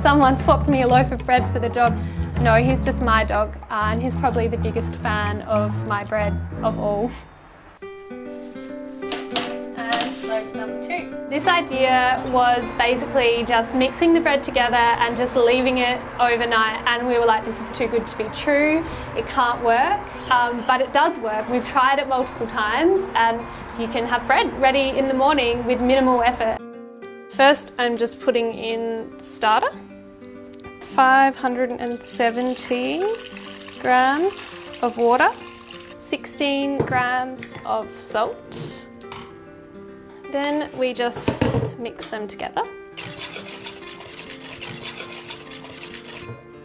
someone swapped me a loaf of bread for the dog. No, he's just my dog, and he's probably the biggest fan of my bread of all. And loaf number 2. This idea was basically just mixing the bread together and just leaving it overnight, and we were like, this is too good to be true, it can't work, but it does work. We've tried it multiple times, and you can have bread ready in the morning with minimal effort. First, I'm just putting in starter. 570 grams of water, 16 grams of salt. Then we just mix them together.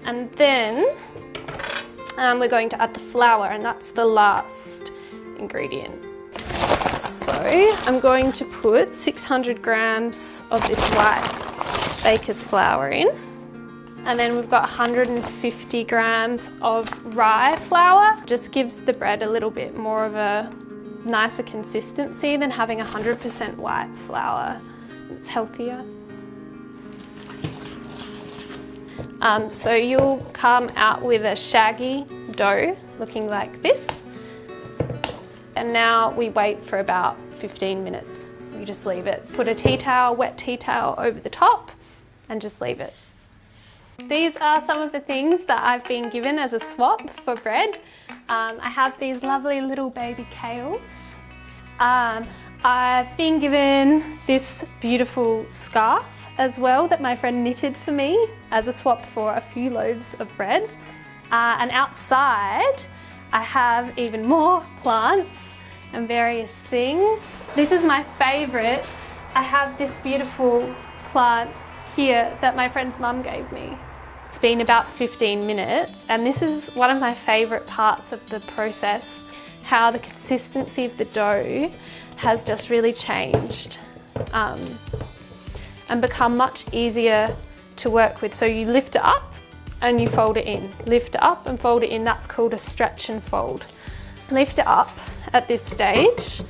And then we're going to add the flour, and that's the last ingredient. So I'm going to put 600 grams of this white baker's flour in. And then we've got 150 grams of rye flour. Just gives the bread a little bit more of a nicer consistency than having 100% white flour. It's healthier. So you'll come out with a shaggy dough looking like this. And now we wait for about 15 minutes. You just leave it. Put a tea towel, wet tea towel over the top, and just leave it. These are some of the things that I've been given as a swap for bread. I have these lovely little baby kales. I've been given this beautiful scarf as well that my friend knitted for me as a swap for a few loaves of bread. And outside I have even more plants and various things. This is my favourite. I have this beautiful plant here that my friend's mum gave me. It's been about 15 minutes, and this is one of my favourite parts of the process, how the consistency of the dough has just really changed and become much easier to work with. So you lift it up and you fold it in. Lift it up and fold it in. That's called a stretch and fold. Lift it up at this stage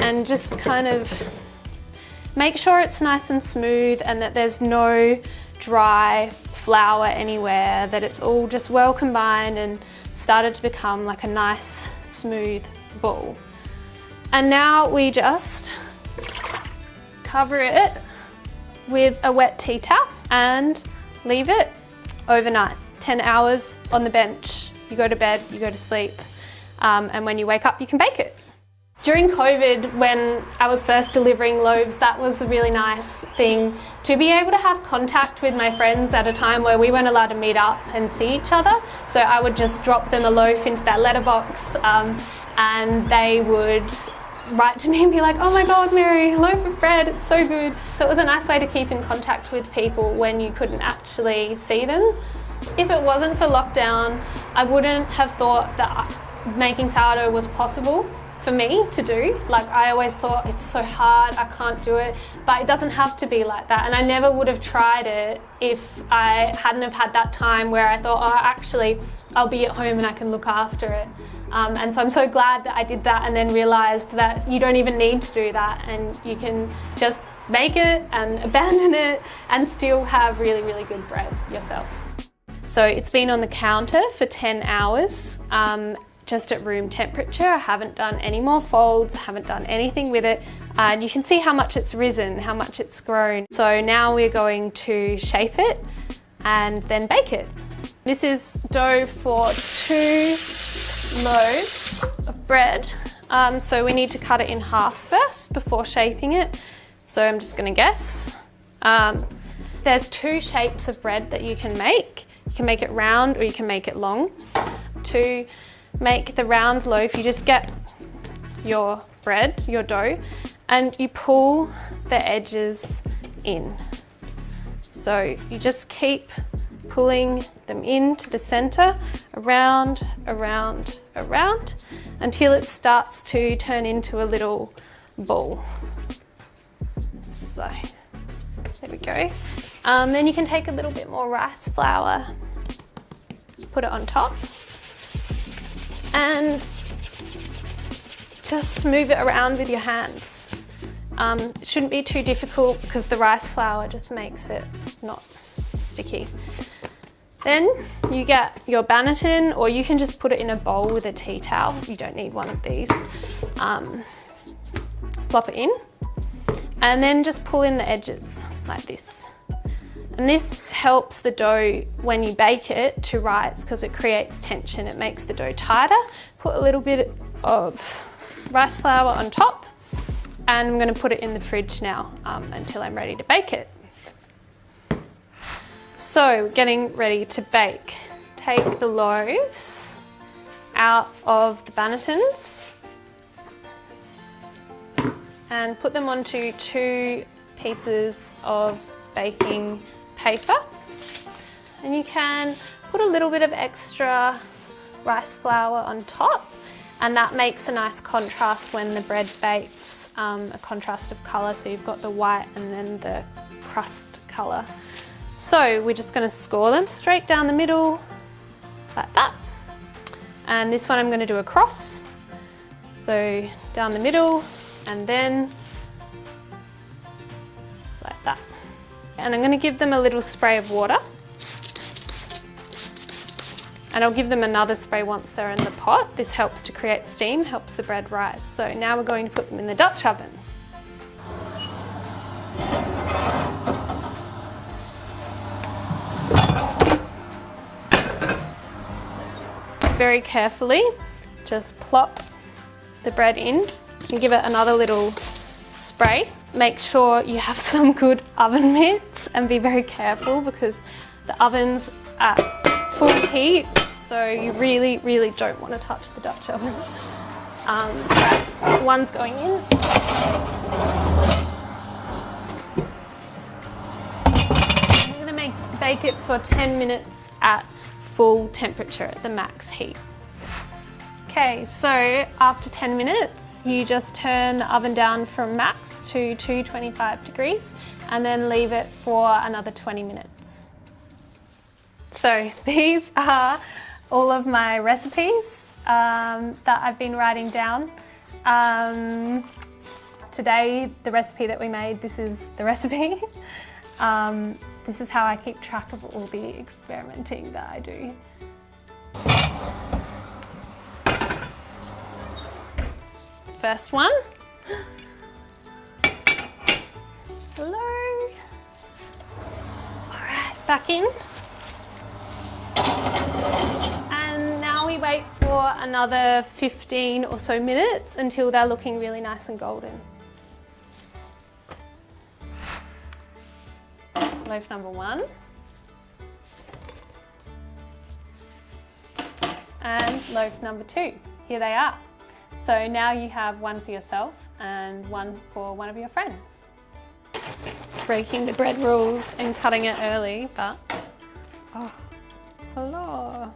and just kind of make sure it's nice and smooth and that there's no dry flour anywhere, that it's all just well combined and started to become like a nice smooth ball. And now we just cover it with a wet tea towel and leave it overnight. 10 hours on the bench. You go to bed, you go to sleep, and when you wake up you can bake it. During COVID, when I was first delivering loaves, that was a really nice thing, to be able to have contact with my friends at a time where we weren't allowed to meet up and see each other. So I would just drop them a loaf into that letterbox, and they would write to me and be like, oh my God, Mary, a loaf of bread, it's so good. So it was a nice way to keep in contact with people when you couldn't actually see them. If it wasn't for lockdown, I wouldn't have thought that making sourdough was possible for me to do. Like, I always thought it's so hard, I can't do it, but it doesn't have to be like that. And I never would have tried it if I hadn't have had that time where I thought, oh, actually, I'll be at home and I can look after it. And so I'm so glad that I did that and then realised that you don't even need to do that, and you can just make it and abandon it and still have really, really good bread yourself. So it's been on the counter for 10 hours. Just at room temperature. I haven't done any more folds, I haven't done anything with it, and you can see how much it's risen, how much it's grown. So now we're going to shape it and then bake it. This is dough for 2 loaves of bread, so we need to cut it in half first before shaping it. So I'm just going to guess. There's 2 shapes of bread that you can make. You can make it round or you can make it long. To make the round loaf, you just get your bread, your dough, and you pull the edges in. So you just keep pulling them into the center, around, around, around, until it starts to turn into a little ball. So there we go. Then you can take a little bit more rice flour, put it on top, and just move it around with your hands. It shouldn't be too difficult because the rice flour just makes it not sticky. Then you get your banneton, or you can just put it in a bowl with a tea towel. You don't need one of these. Plop it in, and then just pull in the edges like this. And this helps the dough when you bake it to rise because it creates tension. It makes the dough tighter. Put a little bit of rice flour on top, and I'm going to put it in the fridge now until I'm ready to bake it. So getting ready to bake. Take the loaves out of the bannetons and put them onto 2 pieces of baking paper. And you can put a little bit of extra rice flour on top, and that makes a nice contrast when the bread bakes, a contrast of colour, so you've got the white and then the crust colour. So we're just going to score them straight down the middle like that, and this one I'm going to do a cross, so down the middle and then like that. And I'm going to give them a little spray of water, and I'll give them another spray once they're in the pot. This helps to create steam, helps the bread rise. So now we're going to put them in the Dutch oven. Very carefully, just plop the bread in and give it another little spray. Make sure you have some good oven mitts and be very careful because the oven's at full heat, so you really don't want to touch the Dutch oven. Right, one's going in. I'm going to bake it for 10 minutes at full temperature at the max heat. Okay, so after 10 minutes, you just turn the oven down from max to 225 degrees and then leave it for another 20 minutes. So these are all of my recipes that I've been writing down. Today, the recipe that we made, this is the recipe. This is how I keep track of all the experimenting that I do. First one. Hello. All right, back in. And now we wait for another 15 or so minutes until they're looking really nice and golden. Loaf number 1. And loaf number 2. Here they are. So now you have one for yourself and one for one of your friends. Breaking the bread rules and cutting it early, but oh, hello.